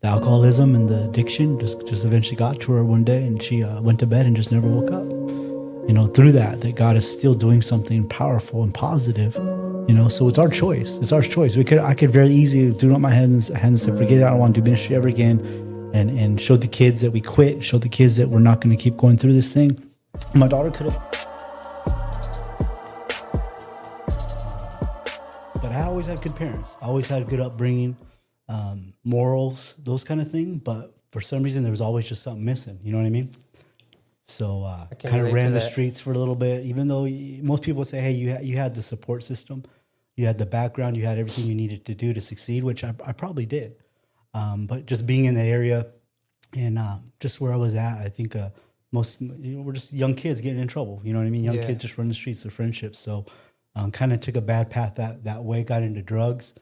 the alcoholism and the addiction just eventually got to her one day, and she went to bed and just never woke up. Through that God is still doing something powerful and positive. So it's our choice. It's our choice. I could very easily throw up my hands and say, forget it, I don't want to do ministry ever again, and show the kids that we quit, show the kids that we're not going to keep going through this thing. My daughter could have, but I always had good parents. I always had good upbringing, morals, those kind of things. But for some reason, there was always just something missing. You know what I mean? So kind of ran the streets for a little bit, even though most people say, hey, you had the support system, you had the background, you had everything you needed to do to succeed, which I probably did. But just being in that area and just where I was at, I think most we're just young kids getting in trouble. You know what I mean? Young kids just run the streets of friendships. So kind of took a bad path that way, got into drugs,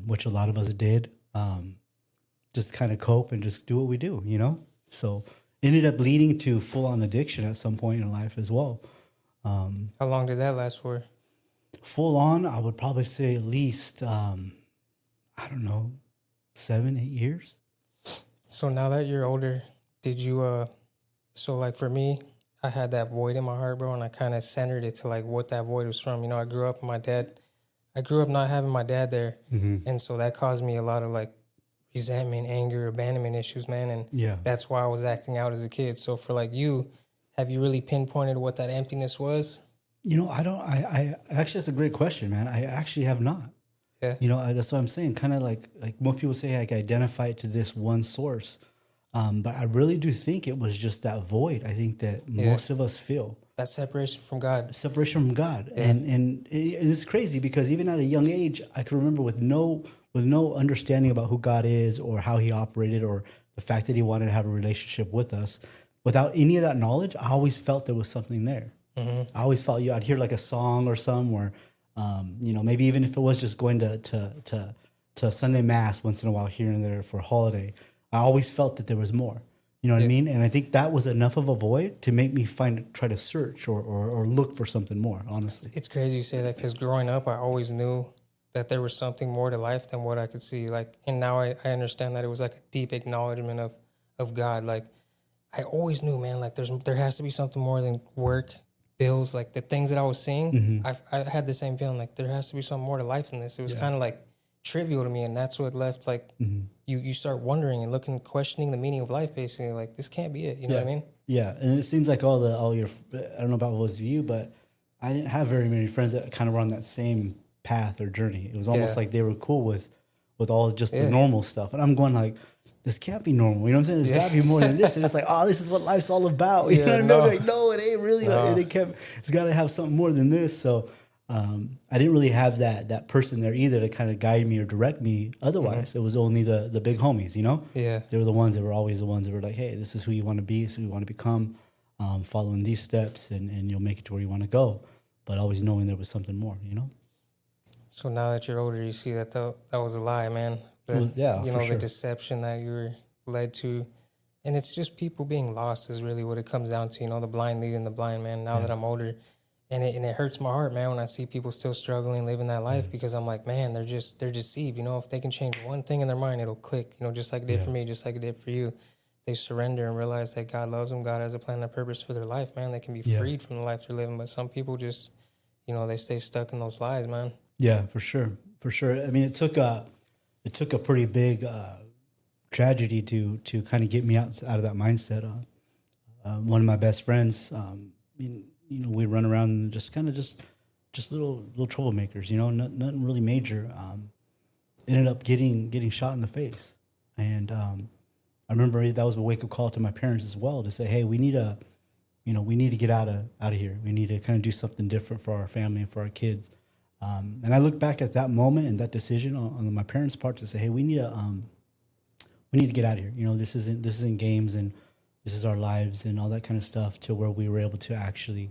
which a lot of us did, just kind of cope and just do what we do, So ended up leading to full-on addiction at some point in life as well. How long did that last for? Full-on, I would probably say at least, 7-8 years. So now that you're older, did you, so like for me, I had that void in my heart, bro, and I kind of centered it to like what that void was from. I grew up not having my dad there. Mm-hmm. And so that caused me a lot of like resentment, anger, abandonment issues, man. And that's why I was acting out as a kid. So for like you, have you really pinpointed what that emptiness was? I actually, that's a great question, man. I actually have not. Yeah. That's what I'm saying. Kind of like most people say, I can identify it to this one source. But I really do think it was just that void. I think that most of us feel that separation from God. Yeah. And it's crazy because even at a young age, I can remember with no understanding about who God is or how he operated or the fact that he wanted to have a relationship with us. Without any of that knowledge, I always felt there was something there. Mm-hmm. I always felt I'd hear like a song or something where, maybe even if it was just going to Sunday mass once in a while here and there for a holiday, I always felt that there was more. You know what I mean? And I think that was enough of a void to make me try to search or look for something more, honestly. It's crazy you say that because growing up, I always knew that there was something more to life than what I could see. And now I understand that it was like a deep acknowledgement of God. Like, I always knew, man, like there has to be something more than work, bills, like the things that I was seeing. Mm-hmm. I had the same feeling, like there has to be something more to life than this. It was kind of like trivial to me, and that's what left like you start wondering and looking, questioning the meaning of life, basically. Like, this can't be it. You know what I mean? Yeah, and it seems like all your I don't know about what was you, but I didn't have very many friends that kind of were on that same path or journey. It was almost like they were cool with all just the normal stuff, and I'm going like, this can't be normal. You know what I'm saying? There's got to be more than this. And it's like, oh, this is what life's all about. You know what I mean? Like, no, it ain't really. No. It's got to have something more than this. So I didn't really have that person there either to kind of guide me or direct me. Otherwise, it was only the big homies, Yeah. They were the ones that were always the ones that were like, hey, this is who you want to be. This is who you want to become. Following these steps and you'll make it to where you want to go. But always knowing there was something more, So now that you're older, you see that that was a lie, man. The deception that you were led to. And it's just people being lost is really what it comes down to, the blind leading the blind, man, now that I'm older. And it hurts my heart, man, when I see people still struggling, living that life, because I'm like, man, they're deceived. If they can change one thing in their mind, it'll click, just like it did for me, just like it did for you. They surrender and realize that God loves them. God has a plan and a purpose for their life, man. They can be freed from the life they're living. But some people just, they stay stuck in those lies, man. Yeah, for sure. For sure. I mean, it took a pretty big tragedy to kind of get me out of that mindset. One of my best friends, we run around and just little troublemakers, nothing really major. Ended up getting shot in the face. And I remember that was a wake-up call to my parents as well to say, hey, we need to get out of here. We need to kind of do something different for our family and for our kids. And I look back at that moment and that decision on my parents' part to say, hey, we need to get out of here. This isn't games, and this is our lives and all that kind of stuff, to where we were able to actually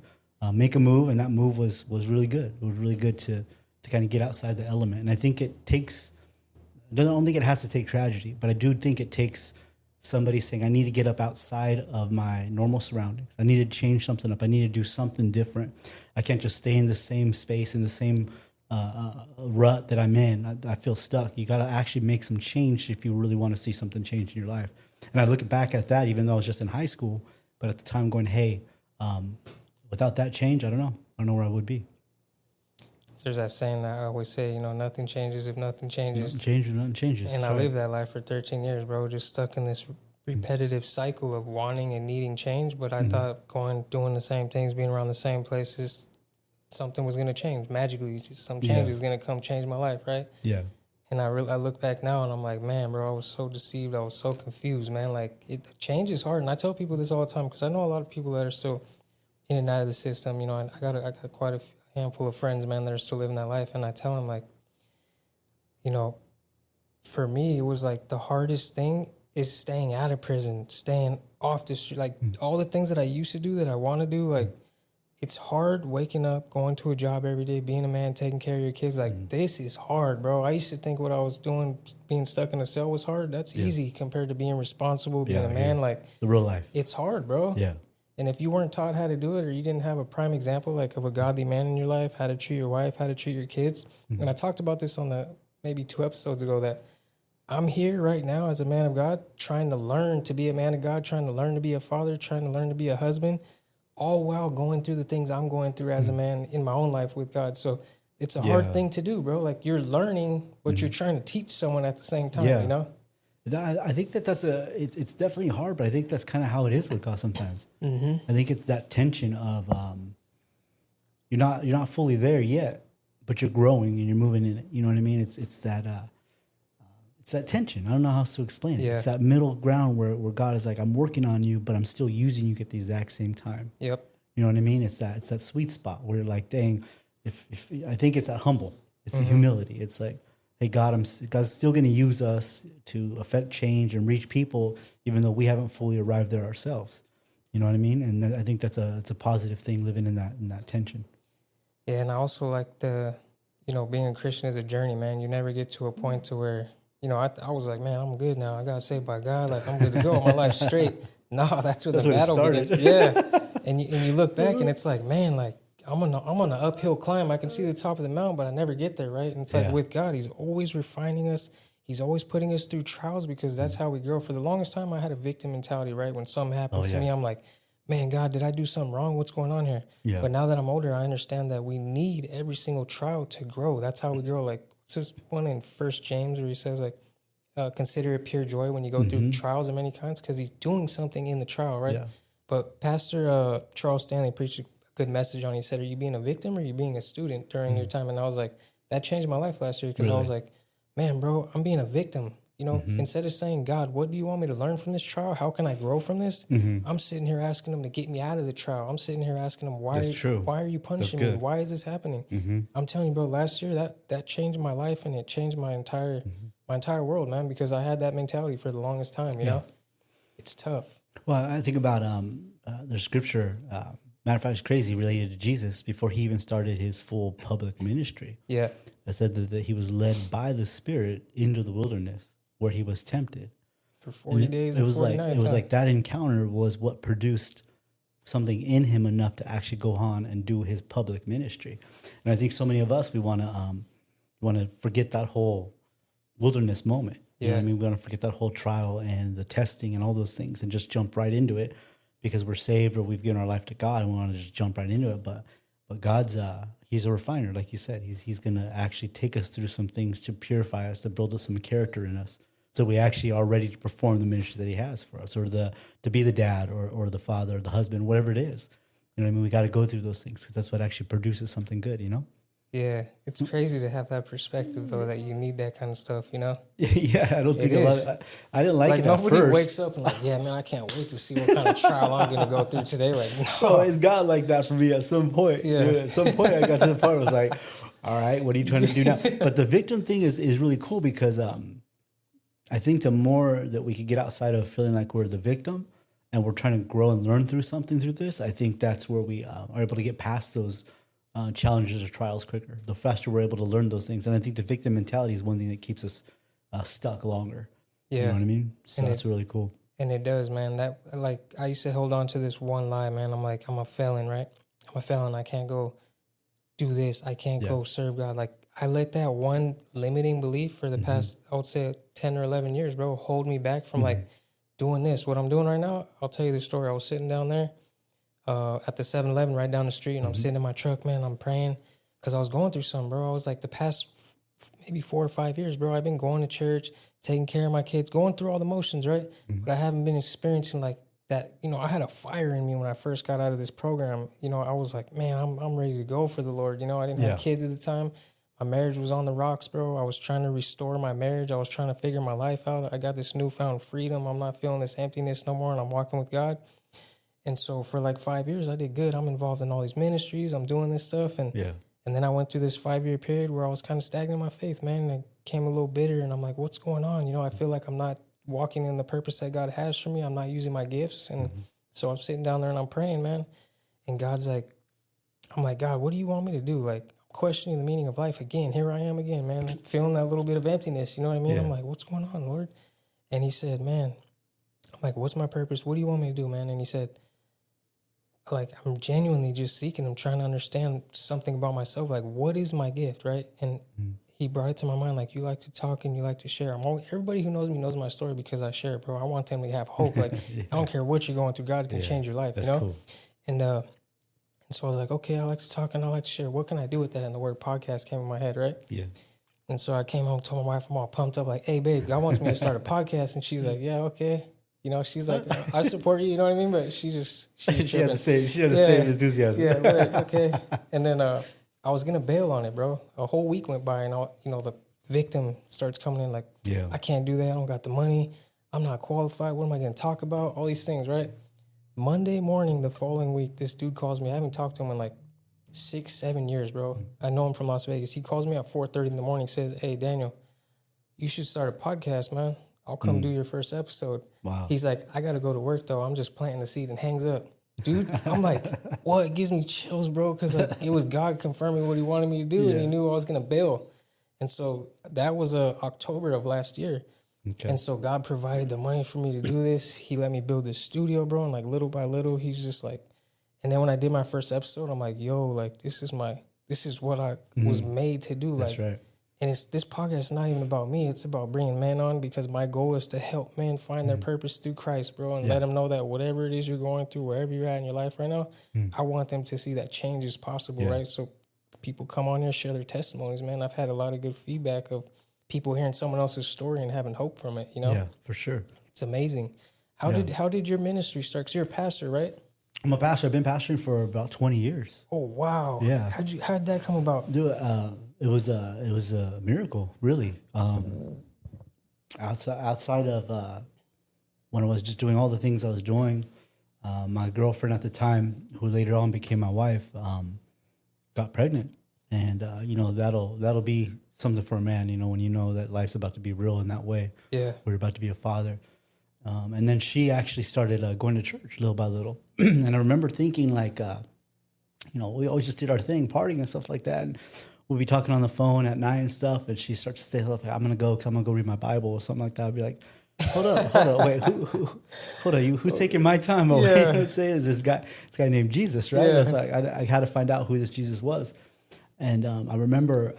make a move. And that move was really good. It was really good to kind of get outside the element. And I think I don't think it has to take tragedy, but I do think it takes somebody saying, I need to get up outside of my normal surroundings. I need to change something up. I need to do something different. I can't just stay in the same space, in the same rut that I'm in. I feel stuck. You got to actually make some change if you really want to see something change in your life. And I look back at that, even though I was just in high school, but at the time going, hey, without that change, I don't know. I don't know where I would be. There's that saying that I always say, you know, nothing changes if nothing changes. Nothing changes. And I lived that life for 13 years, bro, just stuck in this repetitive cycle of wanting and needing change. But I thought doing the same things, being around the same places, something was going to change magically. Just some change is going to come change my life, right? Yeah. And I look back now and I'm like, man, bro, I was so deceived. I was so confused, man. Like, change is hard. And I tell people this all the time because I know a lot of people that are still in and out of the system. You know, I got quite a handful of friends, man, that are still living that life. And I tell them, like, you know, for me, it was like the hardest thing is staying out of prison, staying off the street, like all the things that I used to do that I want to do. Like, it's hard waking up, going to a job every day, being a man, taking care of your kids. Like, this is hard, bro. I used to think what I was doing, being stuck in a cell was hard. That's easy compared to being responsible, being a man. Like, the real life. It's hard, bro. Yeah. And if you weren't taught how to do it, or you didn't have a prime example, like, of a godly man in your life, how to treat your wife, how to treat your kids. And I talked about this on maybe 2 episodes ago, that I'm here right now as a man of God, trying to learn to be a man of God, trying to learn to be a father, trying to learn to be a husband, all while going through the things I'm going through as a man in my own life with God. So it's a hard thing to do, bro. Like, you're learning, but you're trying to teach someone at the same time, you know? I think it's definitely hard, but I think that's kind of how it is with God sometimes. I think it's that tension of you're not fully there yet, but you're growing and you're moving in it. You know what I mean? It's that tension. I don't know how else to explain it. It's that middle ground where God is like, I'm working on you, but I'm still using you at the exact same time. Yep. You know what I mean? It's that sweet spot where you're like, dang, if I think it's that humble. It's the humility. It's like, hey, God's still going to use us to affect change and reach people, even though we haven't fully arrived there ourselves. You know what I mean? And I think it's a positive thing, living in that tension. Yeah, and I also like being a Christian is a journey, man. You never get to a point to where, you know, I was like, man, I'm good now. I got saved by God. Like, I'm good to go. My life's straight. No, that's where the battle begins. Yeah, and you look back and it's like, man, like, I'm on an uphill climb. I can see the top of the mountain, but I never get there, right? And it's like with God, He's always refining us. He's always putting us through trials because that's how we grow. For the longest time, I had a victim mentality, right? When something happens to me, I'm like, man, God, did I do something wrong? What's going on here? Yeah. But now that I'm older, I understand that we need every single trial to grow. That's how we grow. Like, it's just one in 1 James where he says, like, consider it pure joy when you go through trials of many kinds, because He's doing something in the trial, right? Yeah. But Pastor Charles Stanley preached good message on. He said, are you being a victim or are you being a student during your time? And I was like, that changed my life last year, because I was like, man, bro, I'm being a victim. You know, instead of saying, God, what do you want me to learn from this trial? How can I grow from this? I'm sitting here asking Him to get me out of the trial. I'm sitting here asking Him, why are you punishing me? Why is this happening? I'm telling you, bro, last year that changed my life, and it changed my entire world, man, because I had that mentality for the longest time, you know? It's tough. Well, I think about the scripture, matter of fact, it's crazy, related to Jesus before He even started His full public ministry. Yeah. I said that He was led by the Spirit into the wilderness where He was tempted. For 40 days and 40 nights. It was like that encounter was what produced something in Him enough to actually go on and do His public ministry. And I think so many of us, we want to forget that whole wilderness moment. You know what I mean? We want to forget that whole trial and the testing and all those things and just jump right into it because we're saved or we've given our life to God and we want to just jump right into it. But God's He's a refiner, like you said. He's going to actually take us through some things to purify us, to build up some character in us, so we actually are ready to perform the ministry that He has for us, or to be the dad or the father or the husband, whatever it is. You know what I mean? We got to go through those things because that's what actually produces something good, you know? Yeah, it's crazy to have that perspective, though, that you need that kind of stuff, you know? Yeah, I don't think I didn't like it at first. Nobody wakes up and like, yeah, man, I can't wait to see what kind of trial I'm going to go through today. Like, no. Oh, it's got like that for me at some point. Yeah. Dude, at some point, I got to the part where I was like, all right, what are you trying to do now? But the victim thing is really cool because I think the more that we could get outside of feeling like we're the victim and we're trying to grow and learn through something through this, I think that's where we are able to get past those challenges or trials quicker. The faster we're able to learn those things. And I think the victim mentality is one thing that keeps us stuck longer. Yeah. You know what I mean? So that's really cool. And it does, man. That, like, I used to hold on to this one lie, man. I'm like, I'm a felon, right? I'm a felon. I can't go do this. I can't go serve God. Like, I let that one limiting belief for the past, I would say 10 or 11 years, bro, hold me back from like doing this. What I'm doing right now, I'll tell you the story. I was sitting down there at the 7-Eleven right down the street, and I'm sitting in my truck, man. I'm praying because I was going through something, bro. I was like the past maybe 4 or 5 years, bro, I've been going to church, taking care of my kids, going through all the motions, right? But I haven't been experiencing like that. You know, I had a fire in me when I first got out of this program. You know, I was like, man, I'm ready to go for the Lord. You know, I didn't have kids at the time. My marriage was on the rocks, bro. I was trying to restore my marriage. I was trying to figure my life out. I got this newfound freedom. I'm not feeling this emptiness no more, and I'm walking with God. And so for like 5 years, I did good. I'm involved in all these ministries. I'm doing this stuff. And then I went through this 5-year period where I was kind of stagnant in my faith, man. And I became a little bitter, and I'm like, what's going on? You know, I feel like I'm not walking in the purpose that God has for me. I'm not using my gifts. And so I'm sitting down there and I'm praying, man. And God's like, I'm like, God, what do you want me to do? Like, I'm questioning the meaning of life again. Here I am again, man, feeling that little bit of emptiness. You know what I mean? I'm like, what's going on, Lord? And he said, man, I'm like, what's my purpose? What do you want me to do, man? And he said, like, I'm genuinely just seeking. I'm trying to understand something about myself. Like, what is my gift, right? And he brought it to my mind, like, you like to talk and you like to share. Everybody who knows me knows my story because I share it, bro. I want them to have hope. Like, I don't care what you're going through. God can change your life, you know? Cool. And so I was like, okay, I like to talk and I like to share. What can I do with that? And the word podcast came in my head, right? Yeah. And so I came home, told my wife, I'm all pumped up, like, hey, babe, God wants me to start a podcast. And she's like, yeah, okay. You know, she's like, I support you, you know what I mean? But she had the same enthusiasm. Yeah, right, okay. And then I was going to bail on it, bro. A whole week went by and, the victim starts coming in like, I can't do that. I don't got the money. I'm not qualified. What am I going to talk about? All these things, right? Monday morning, the following week, this dude calls me. I haven't talked to him in like 6-7 years, bro. I know him from Las Vegas. He calls me at 4:30 in the morning, says, hey, Daniel, you should start a podcast, man. I'll come do your first episode. Wow. He's like, I got to go to work, though. I'm just planting the seed, and hangs up. Dude, I'm like, what? It gives me chills, bro, because like, it was God confirming what he wanted me to do, and he knew I was going to bail. And so that was October of last year. Okay. And so God provided the money for me to do this. He let me build this studio, bro, and like little by little, he's just like, and then when I did my first episode, I'm like, yo, like, this is what I was made to do. Like, that's right. And this podcast is not even about me. It's about bringing men on because my goal is to help men find their purpose through Christ, bro, and let them know that whatever it is you're going through, wherever you're at in your life right now, I want them to see that change is possible, right? So people come on here, share their testimonies, man. I've had a lot of good feedback of people hearing someone else's story and having hope from it, you know? Yeah, for sure. It's amazing. How did your ministry start? Because you're a pastor, right? I'm a pastor. I've been pastoring for about 20 years. Oh, wow. Yeah. How'd that come about? Dude, it was a miracle, really. Outside of when I was just doing all the things I was doing, my girlfriend at the time, who later on became my wife, got pregnant, and that'll be something for a man. You know, when you know that life's about to be real in that way. Yeah, we're about to be a father. And then she actually started going to church little by little, and I remember thinking like, we always just did our thing, partying and stuff like that. And we'll be talking on the phone at night and stuff, and she starts to say, like, I'm going to go because I'm going to go read my Bible or something like that. I'd be like, hold up, wait, hold on, who's taking my time away? Yeah. You know what I'm saying? Is this guy named Jesus, right? Yeah. It's like, I had to find out who this Jesus was. And I remember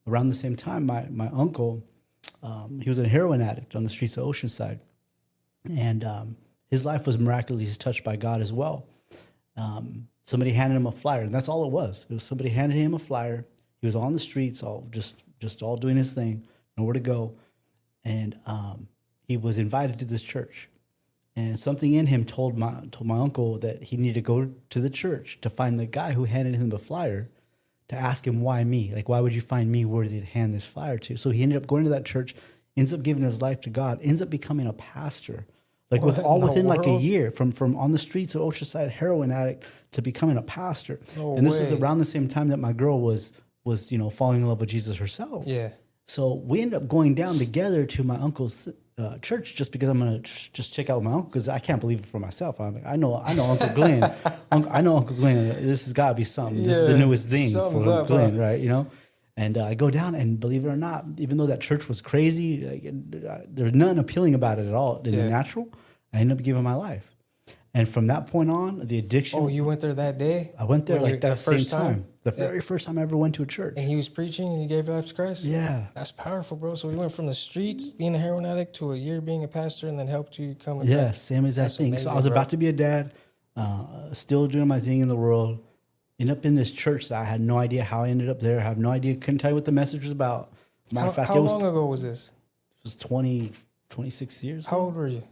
around the same time, my uncle, he was a heroin addict on the streets of Oceanside. And his life was miraculously touched by God as well. Somebody handed him a flyer, and that's all it was. It was somebody handed him a flyer. He was on the streets, all just all doing his thing, nowhere to go. And he was invited to this church. And something in him told my uncle that he needed to go to the church to find the guy who handed him the flyer, to ask him, why me? Like, why would you find me worthy to hand this flyer to? So he ended up going to that church, ends up giving his life to God, ends up becoming a pastor. Like within like a year, from on the streets of Oceanside, heroin addict, to becoming a pastor. And this was around the same time that my girl was falling in love with Jesus herself. Yeah. So we ended up going down together to my uncle's church just because I'm gonna just check out my uncle, because I can't believe it for myself. I'm like, I know Uncle Glenn. I know Uncle Glenn. This has got to be something. This is the newest thing for Uncle Glenn, right? You know. And I go down, and believe it or not, even though that church was crazy, there's nothing appealing about it at all in the natural. I ended up giving my life. And from that point on, the addiction. Oh, you went there that day? I went there like that same time. The Yeah. very first time I ever went to a church. And he was preaching and you gave your life to Christ? Yeah. That's powerful, bro. So he went from the streets, being a heroin addict, to a year being a pastor, and then helped you come. Yeah, same exact thing. Amazing, so I was about to be a dad, still doing my thing in the world. Ended up in this church that I had no idea how I ended up there. I have no idea. Couldn't tell you what the message was about. Matter of fact, how long ago was this? It was 26 years How ago. old were you?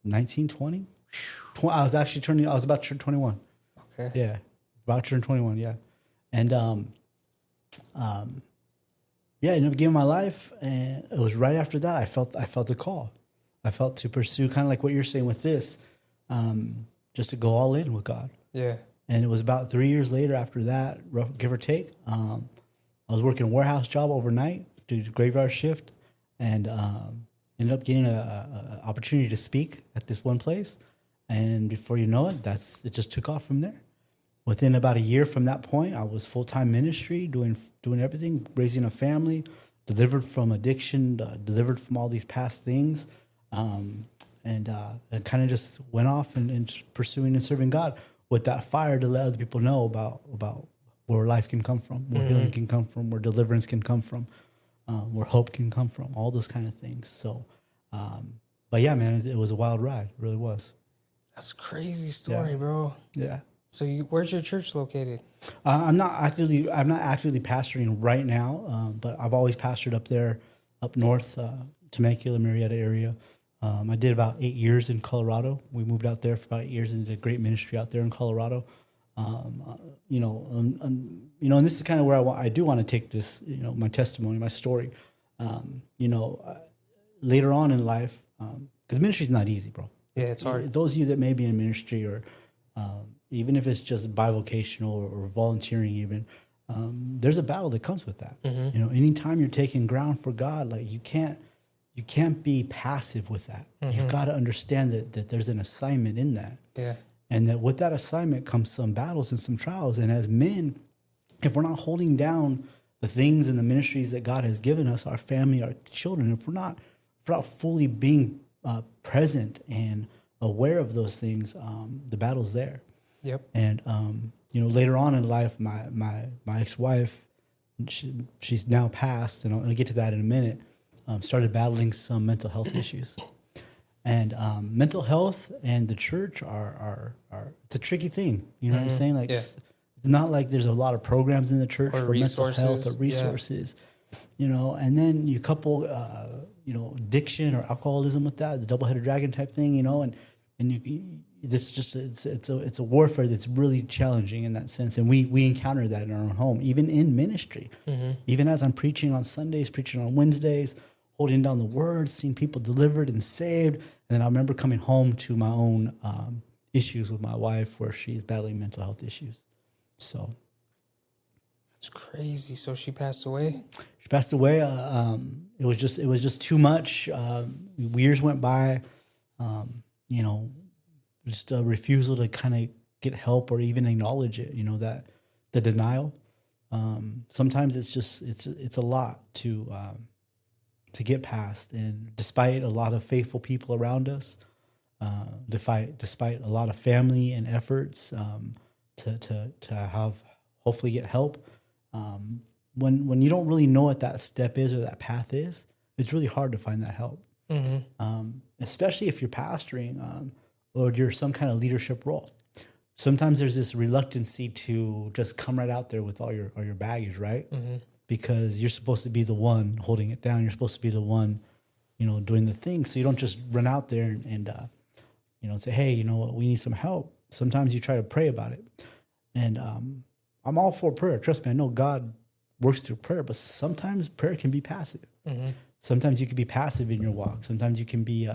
19, 20? I was about to turn 21. Okay. Yeah. About to turn 21, yeah. And, yeah, I ended up giving my life. And it was right after that I felt a call. I felt to pursue kind of like what you're saying with this, just to go all in with God. Yeah. And it was about 3 years later after that, give or take. I was working a warehouse job overnight, did a graveyard shift, and ended up getting an opportunity to speak at this one place. And before you know it, it just took off from there. Within about a year from that point, I was full-time ministry, doing everything, raising a family, delivered from addiction, delivered from all these past things, and kind of just went off and pursuing and serving God with that fire to let other people know about where life can come from, where healing can come from, where deliverance can come from, where hope can come from, all those kind of things. So, but yeah, man, it was a wild ride. It really was. That's a crazy story, bro. Yeah. So where's your church located? I'm not actively pastoring right now, but I've always pastored up there, up north, Temecula, Marietta area. I did about 8 years in Colorado. We moved out there for about 8 years and did a great ministry out there in Colorado. And this is kind of where I do want to take this, my testimony, my story. Later on in life, because ministry is not easy, bro. Yeah, it's hard. Those of you that may be in ministry, or even if it's just bivocational or volunteering, even there's a battle that comes with that. Anytime you're taking ground for God, like you can't be passive with that. You've got to understand that there's an assignment in that. Yeah. And that with that assignment comes some battles and some trials. And as men, if we're not holding down the things and the ministries that God has given us, our family, our children, if we're not fully being present and aware of those things, the battle's there. Yep. And later on in life, my ex-wife, she's now passed, and I'll get to that in a minute. Started battling some mental health issues, and mental health and the church are it's a tricky thing. You know what I'm saying? Like it's not like there's a lot of programs in the church for mental health or resources. And then you couple addiction or alcoholism with that, the double-headed dragon type thing. It's a warfare that's really challenging in that sense, and we encounter that in our own home, even in ministry. Even as I'm preaching on Sundays, preaching on Wednesdays, holding down the word, seeing people delivered and saved. And then I remember coming home to my own issues with my wife, where she's battling mental health issues. So it's crazy. So she passed away. She passed away. It was just too much. Years went by. Just a refusal to kind of get help or even acknowledge it. That the denial. Sometimes it's a lot to get past, and despite a lot of faithful people around us, despite a lot of family and efforts to have hopefully get help, when you don't really know what that step is or that path is, it's really hard to find that help. Especially if you're pastoring or you're some kind of leadership role. Sometimes there's this reluctancy to just come right out there with all your baggage, right? Because you're supposed to be the one holding it down. You're supposed to be the one, doing the thing. So you don't just run out there and say, hey, you know what, we need some help. Sometimes you try to pray about it. And I'm all for prayer. Trust me, I know God works through prayer, but sometimes prayer can be passive. Sometimes you can be passive in your walk. Sometimes you can be,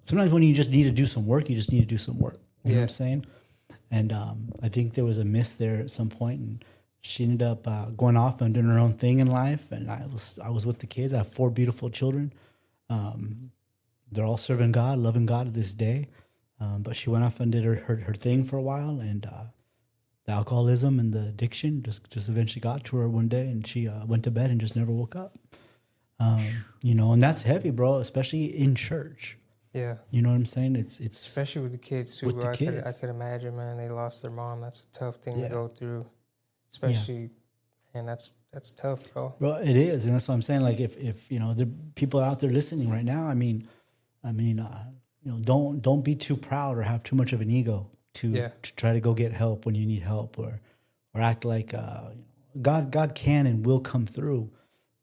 sometimes when you just need to do some work, you just need to do some work. You know what I'm saying? And I think there was a miss there at some point, and she ended up going off and doing her own thing in life. And I was with the kids. I have 4 beautiful children. They're all serving God, loving God to this day. But she went off and did her thing for a while, and the alcoholism and the addiction just eventually got to her one day, and she went to bed and just never woke up. And that's heavy, bro, especially in church. Yeah. You know what I'm saying? It's especially with the kids too. With the kids. I could imagine, man. They lost their mom. That's a tough thing to Yeah. go through. Especially, and that's tough, bro. Well, it is, and that's what I'm saying. Like, if you know, the people out there listening right now, I mean, you know, don't be too proud or have too much of an ego to try to go get help when you need help, or act like God can and will come through.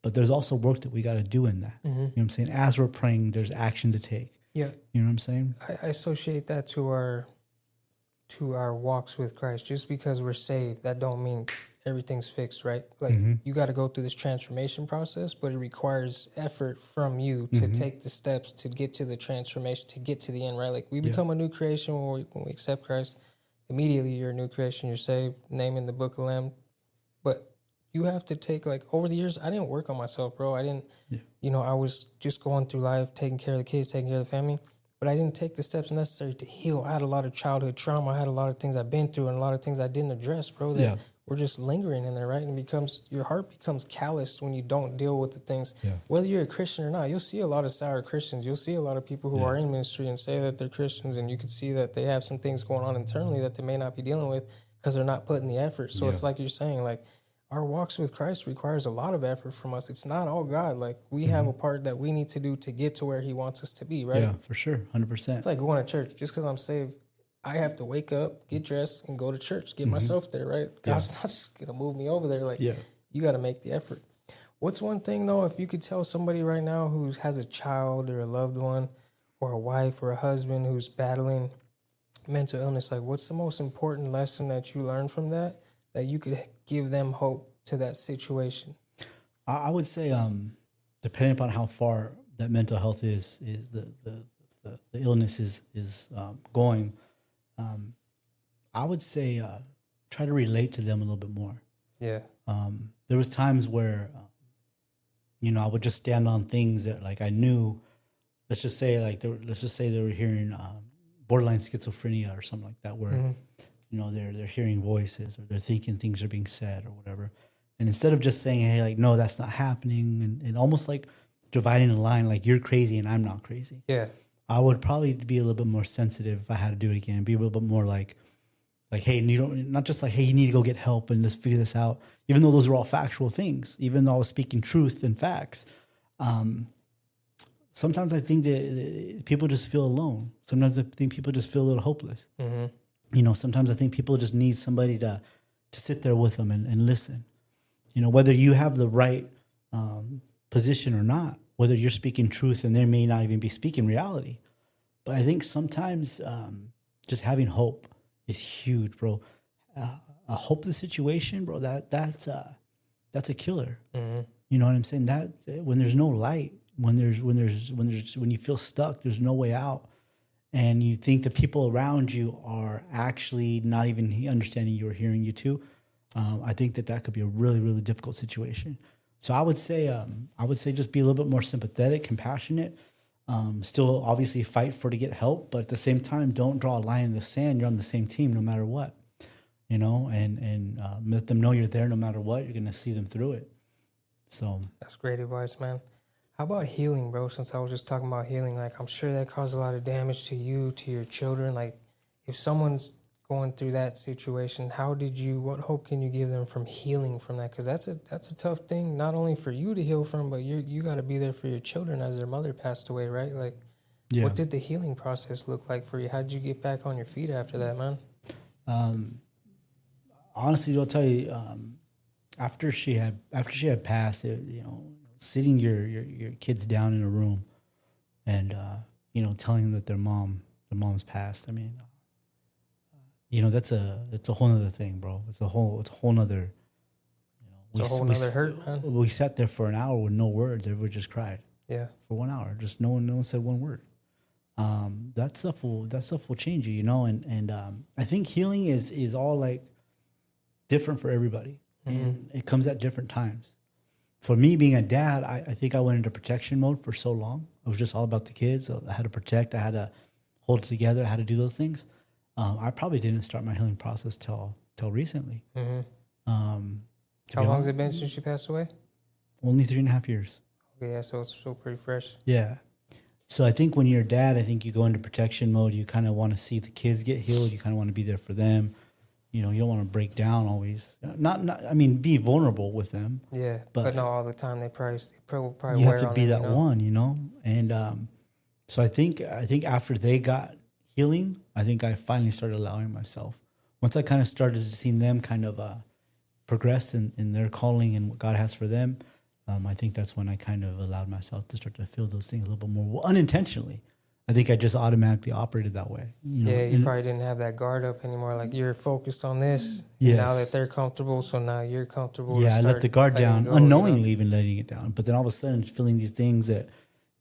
But there's also work that we got to do in that. You know what I'm saying? As we're praying, there's action to take. Yeah. You know what I'm saying? I associate that to our walks with Christ. Just because we're saved, that don't mean everything's fixed, right? Like you got to go through this transformation process, but it requires effort from you to take the steps to get to the transformation, to get to the end, right? Like we become a new creation when we accept Christ. Immediately you're a new creation, you're saved, name in the book of Lamb. But you have to take, like, over the years, I didn't work on myself, bro. I didn't, you know, I was just going through life, taking care of the kids, taking care of the family. But I didn't take the steps necessary to heal. I had a lot of childhood trauma. I had a lot of things I've been through and a lot of things I didn't address, bro, that were just lingering in there, right? And your heart becomes calloused when you don't deal with the things. Yeah. Whether you're a Christian or not, you'll see a lot of sour Christians. You'll see a lot of people who are in ministry and say that they're Christians, and you can see that they have some things going on internally that they may not be dealing with because they're not putting the effort. So it's like you're saying, like, our walks with Christ requires a lot of effort from us. It's not all God. Like, we have a part that we need to do to get to where he wants us to be, right? Yeah, for sure. 100%. It's like going to church. Just because I'm saved, I have to wake up, get dressed, and go to church, get myself there, right? God's not just going to move me over there. Like, you got to make the effort. What's one thing, though, if you could tell somebody right now who has a child or a loved one or a wife or a husband who's battling mental illness, like, what's the most important lesson that you learned from that you could give them hope to that situation? I would say, depending upon how far that mental health is the illness is going, I would say try to relate to them a little bit more. Yeah. There was times where, you know, I would just stand on things that, like, I knew. Let's just say they were hearing borderline schizophrenia or something like that, where you know, they're hearing voices or they're thinking things are being said or whatever. And instead of just saying, hey, like, no, that's not happening, and almost like dividing a line, like, you're crazy and I'm not crazy. Yeah. I would probably be a little bit more sensitive if I had to do it again, and be a little bit more like, hey, you don't, not just like, hey, you need to go get help and let's figure this out. Even though those are all factual things, even though I was speaking truth and facts, sometimes I think that people just feel alone. Sometimes I think people just feel a little hopeless. You know, sometimes I think people just need somebody to sit there with them and listen. You know, whether you have the right position or not, whether you're speaking truth and they may not even be speaking reality. But I think sometimes just having hope is huge, bro. A hopeless situation, bro, that's a killer. You know what I'm saying? That when there's no light, when you feel stuck, there's no way out. And you think the people around you are actually not even understanding you or hearing you too. I think that could be a really, really difficult situation. So I would say just be a little bit more sympathetic, compassionate. Still, obviously, fight to get help, but at the same time, don't draw a line in the sand. You're on the same team no matter what, you know, and let them know you're there no matter what. You're gonna see them through it. So that's great advice, man. How about healing, bro? Since I was just talking about healing, like, I'm sure that caused a lot of damage to you, to your children. Like, if someone's going through that situation, what hope can you give them from healing from that? Because that's a tough thing, not only for you to heal from, but you got to be there for your children as their mother passed away, right? Like, what did the healing process look like for you? How did you get back on your feet after that, man? Honestly, I'll tell you, after she had passed, you know, sitting your kids down in a room and you know, telling them that their mom's passed. I mean, you know, it's a whole other thing, bro. It's a whole nother, you know, it's a whole nother hurt, man. We sat there for an hour with no words. Everybody just cried. Yeah. For 1 hour. Just no one said one word. That stuff will change you, you know, and I think healing is all, like, different for everybody. And it comes at different times. For me, being a dad, I think I went into protection mode for so long. It was just all about the kids. I had to protect. I had to hold it together. I had to do those things. I probably didn't start my healing process till recently. How long has it been since she passed away? Only 3.5 years. Okay, yeah, so it's still pretty fresh. Yeah. So I think when you're a dad, I think you go into protection mode. You kind of want to see the kids get healed. You kind of want to be there for them. You know, you don't want to break down always. I mean, be vulnerable with them. Yeah, but not all the time. They probably you wear have to on be them, that one, you know. And so I think after they got healing, I think I finally started allowing myself. Once I kind of started to see them kind of progress in their calling and what God has for them, I think that's when I kind of allowed myself to start to feel those things a little bit more unintentionally. I think I just automatically operated that way. You know? Yeah, you probably didn't have that guard up anymore. Like you're focused on this. Yes. Now that they're comfortable, so now you're comfortable. Yeah, I let the guard down, go, unknowingly even letting it down. But then all of a sudden feeling these things that,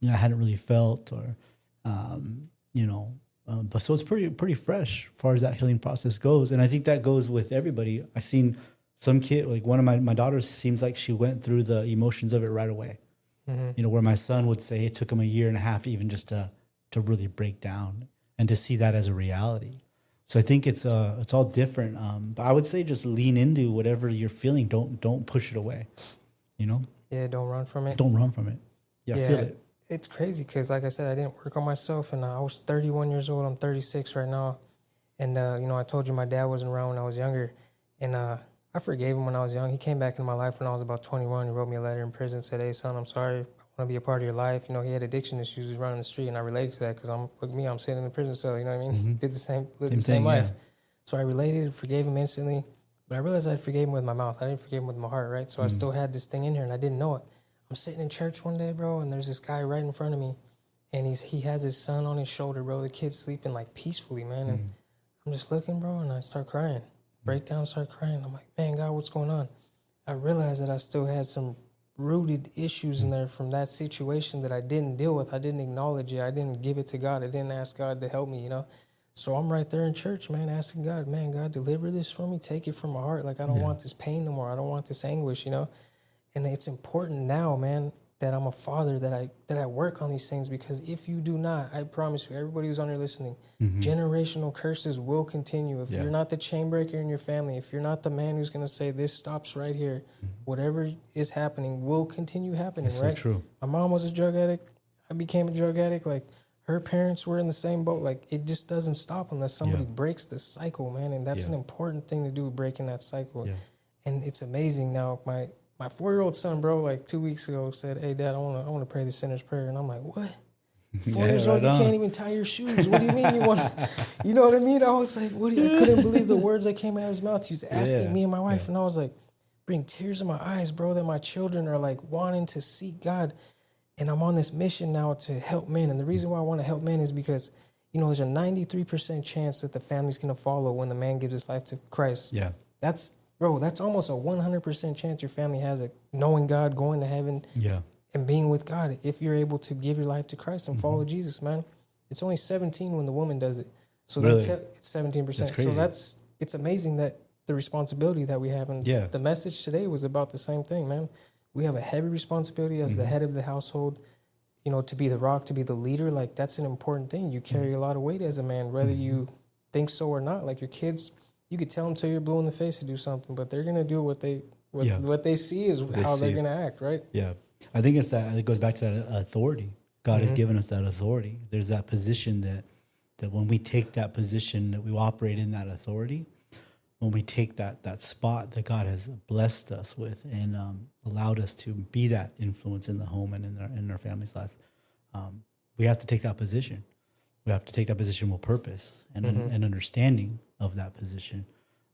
I hadn't really felt or, but so it's pretty fresh as far as that healing process goes. And I think that goes with everybody. I've seen some kid, like one of my daughters seems like she went through the emotions of it right away. Mm-hmm. Where my son would say it took him a year and a half even just to really break down and to see that as a reality. So I think it's all different. But I would say just lean into whatever you're feeling. Don't push it away, Yeah, don't run from it. Don't run from it. Yeah, feel it. It's crazy because, like I said, I didn't work on myself, and I was 31 years old. I'm 36 right now. And, I told you my dad wasn't around when I was younger. And I forgave him when I was young. He came back into my life when I was about 21. He wrote me a letter in prison, said, "Hey, son, I'm sorry. I want to be a part of your life." He had addiction issues. He was running the street, and I related to that because I'm sitting in the prison cell, you know what I mean? Mm-hmm. Did the same life. Yeah. So I related, forgave him instantly. But I realized I forgave him with my mouth. I didn't forgive him with my heart, right? So I still had this thing in here, and I didn't know it. I'm sitting in church one day, bro, and there's this guy right in front of me, and he has his son on his shoulder, bro. The kid's sleeping like peacefully, man. And I'm just looking, bro, and I start crying. Break down, start crying. I'm like, man, God, what's going on? I realized that I still had some rooted issues in there from that situation that I didn't deal with. I didn't acknowledge it. I didn't give it to God. I didn't ask God to help me, So I'm right there in church, man, asking God, man, God, deliver this from me. Take it from my heart. Like, I don't want this pain no more. I don't want this anguish, And it's important now, man, that I'm a father, that I work on these things, because if you do not, I promise you, everybody who's on here listening, generational curses will continue. If you're not the chain breaker in your family, if you're not the man who's going to say this stops right here, whatever is happening will continue happening, That's right? So true. My mom was a drug addict. I became a drug addict. Like, her parents were in the same boat. Like, it just doesn't stop unless somebody breaks the cycle, man. And that's an important thing to do, breaking that cycle. Yeah. And it's amazing now. My 4-year-old son, bro, like 2 weeks ago said, "Hey, Dad, I want to pray the sinner's prayer." And I'm like, "What? 4 years old, you can't even tie your shoes. What do you mean you want to?" You know what I mean? I was like, I couldn't believe the words that came out of his mouth. He was asking me and my wife, and I was like, bring tears in my eyes, bro, that my children are like wanting to seek God. And I'm on this mission now to help men. And the reason why I want to help men is because, there's a 93% chance that the family's going to follow when the man gives his life to Christ. Yeah. That's almost a 100% chance your family has it, knowing God, going to heaven, and being with God. If you're able to give your life to Christ and follow Jesus, man, it's only 17 when the woman does it. So really? It's 17%. So it's amazing that the responsibility that we have. And the message today was about the same thing, man. We have a heavy responsibility as the head of the household, to be the rock, to be the leader. Like, that's an important thing. You carry a lot of weight as a man, whether you think so or not. Like, your kids, you could tell them till you're blue in the face to do something, but they're gonna do what they see is how they're gonna act, right? Yeah, I think it goes back to that authority. God has given us that authority. There's that position that when we take that position, that we operate in that authority. When we take that spot that God has blessed us with and allowed us to be that influence in the home and in our family's life, we have to take that position. We have to take that position with purpose and understanding of that position.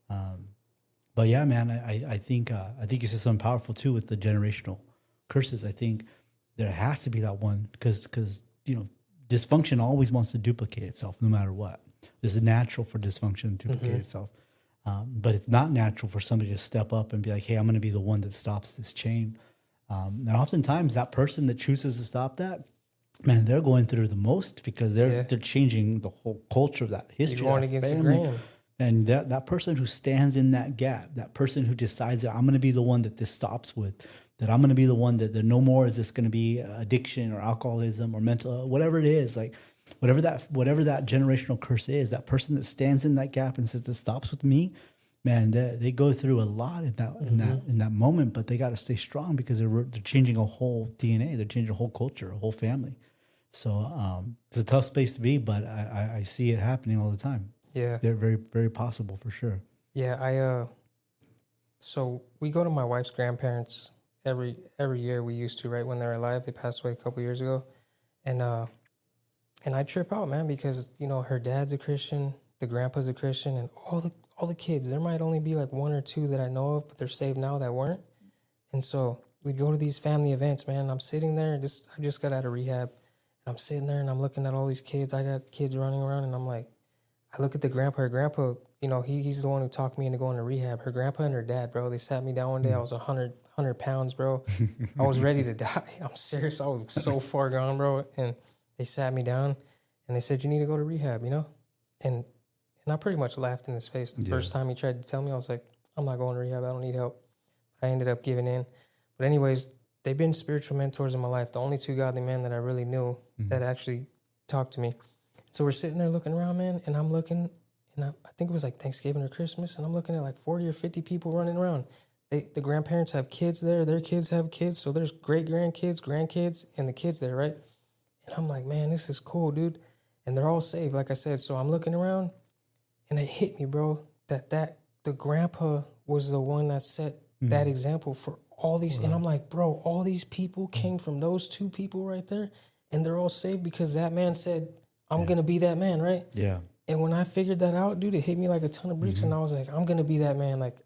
But yeah, man, I think you said something powerful too with the generational curses. I think there has to be that one because dysfunction always wants to duplicate itself no matter what. It's natural for dysfunction to duplicate itself. But it's not natural for somebody to step up and be like, "Hey, I'm going to be the one that stops this chain." And oftentimes that person that chooses to stop that, man, they're going through the most because they're changing the whole culture of that history. You're going against the grain. And that person who stands in that gap, that person who decides that I'm going to be the one that this stops with, that I'm going to be the one that no more is this going to be addiction or alcoholism or mental, whatever it is, like whatever that generational curse is, that person that stands in that gap and says this stops with me, man, they go through a lot in that moment, but they got to stay strong because they're changing a whole DNA, they're changing a whole culture, a whole family. So it's a tough space to be, but I see it happening all the time. Yeah. They're very, very possible for sure. Yeah. So we go to my wife's grandparents every year. We used to, right when they're alive. They passed away a couple years ago. And I trip out, man, because, you know, her dad's a Christian, the grandpa's a Christian, and all the kids, there might only be like one or two that I know of, but they're saved now that weren't. And so we'd go to these family events, man. I'm sitting there, I just got out of rehab. And I'm sitting there and I'm looking at all these kids. I got kids running around and I'm like, I look at the grandpa. Her grandpa, you know, he's the one who talked me into going to rehab. Her grandpa and her dad, bro, they sat me down one day. I was 100 pounds, bro. I was ready to die. I'm serious. I was so far gone, bro. And they sat me down and they said, you need to go to rehab, you know? And I pretty much laughed in his face. The first time he tried to tell me, I was like, I'm not going to rehab. I don't need help. I ended up giving in. But anyways, they've been spiritual mentors in my life. The only two godly men that I really knew that actually talked to me. So we're sitting there looking around, man, and I'm looking, and I think it was like Thanksgiving or Christmas, and I'm looking at like 40 or 50 people running around. The grandparents have kids there. Their kids have kids. So there's great-grandkids, grandkids, and the kids there, right? And I'm like, man, this is cool, dude. And they're all saved, like I said. So I'm looking around, and it hit me, bro, that the grandpa was the one that set that example for all these. And I'm like, bro, all these people came from those two people right there, and they're all saved because that man said, I'm going to be that man, right? Yeah. And when I figured that out, dude, it hit me like a ton of bricks. And I was like, I'm going to be that man. Like,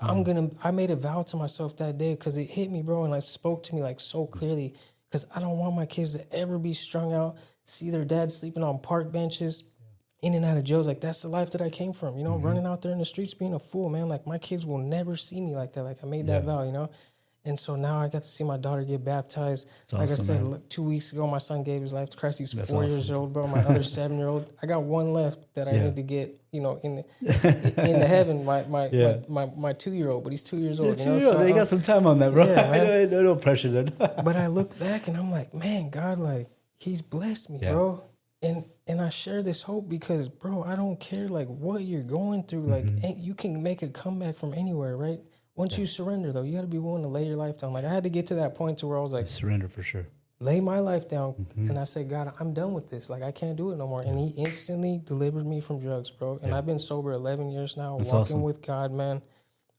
I made a vow to myself that day because it hit me, bro. And it spoke to me like so clearly because I don't want my kids to ever be strung out, see their dad sleeping on park benches, in and out of jails. Like, that's the life that I came from, you know, running out there in the streets being a fool, man. Like, my kids will never see me like that. Like, I made that vow, you know? And so now I got to see my daughter get baptized. That's like awesome, I said, look, 2 weeks ago, my son gave his life to Christ. He's 4 years old, bro. My other 7-year-old. I got one left that I need to get, you know, in the heaven. My 2-year-old, but he's 2 years old. So you got some time on that, bro. Yeah, no pressure then. But I look back and I'm like, man, God, like, he's blessed me, bro. And I share this hope because, bro, I don't care like what you're going through. Like, you can make a comeback from anywhere, right? Once you surrender, though, you got to be willing to lay your life down. Like, I had to get to that point to where I was like, surrender for sure. Lay my life down. And I said, God, I'm done with this. Like, I can't do it no more. And he instantly delivered me from drugs, bro. And I've been sober 11 years now, walking with God, man,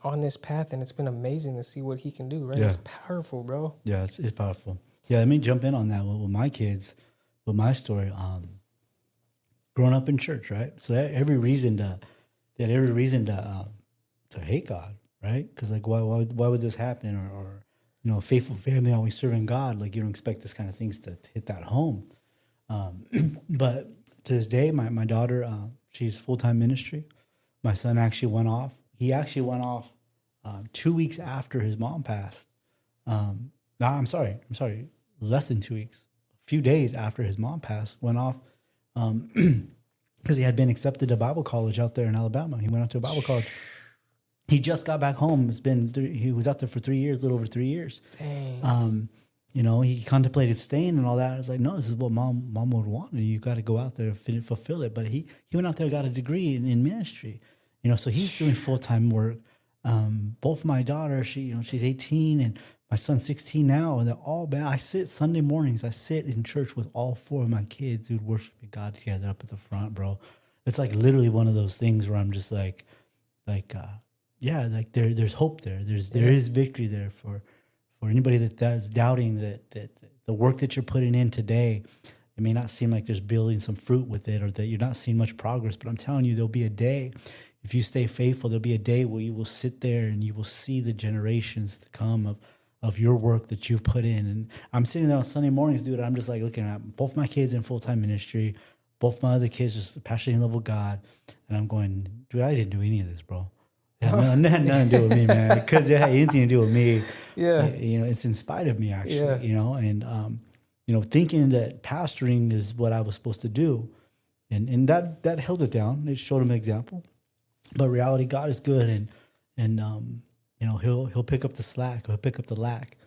on this path. And it's been amazing to see what he can do, right? It's powerful, bro. Yeah, it's powerful. Yeah, let me jump in on that with my kids, with my story. Growing up in church, right? So they had every reason to hate God. Right? Because like, why would this happen? Or you know, faithful family always serving God. Like, you don't expect this kind of things to hit that home. But to this day, my daughter, she's full-time ministry. My son actually went off. He actually went off 2 weeks after his mom passed. I'm sorry, less than 2 weeks. A few days after his mom passed, went off because he had been accepted to Bible college out there in Alabama. He went out to a Bible college. He just got back home. He was out there for 3 years, a little over 3 years. Dang. You know, he contemplated staying and all that. I was like, no, this is what mom would want, and you got to go out there and fulfill it. But he went out there, got a degree in ministry. You know, so he's doing full-time work. Both my daughter, she's 18, and my son's 16 now, and they're all bad. I sit Sunday mornings. I sit in church with all four of my kids, dude, worshiping God together up at the front, bro. It's like literally one of those things where I'm just like. Yeah, like there's hope there. There is victory there for anybody that's doubting that the work that you're putting in today, it may not seem like there's building some fruit with it or that you're not seeing much progress. But I'm telling you, there'll be a day, if you stay faithful, there'll be a day where you will sit there and you will see the generations to come of your work that you've put in. And I'm sitting there on Sunday mornings, dude. I'm just like looking at both my kids in full-time ministry, both my other kids just passionately love God, and I'm going, dude, I didn't do any of this, bro. Nothing to do with me, man. Because it had anything to do with me. Yeah. You know, it's in spite of me, actually. You know, and you know, thinking that pastoring is what I was supposed to do, and that held it down. It showed him an example. But reality, God is good, and you know, he'll pick up the slack, he'll pick up the lack,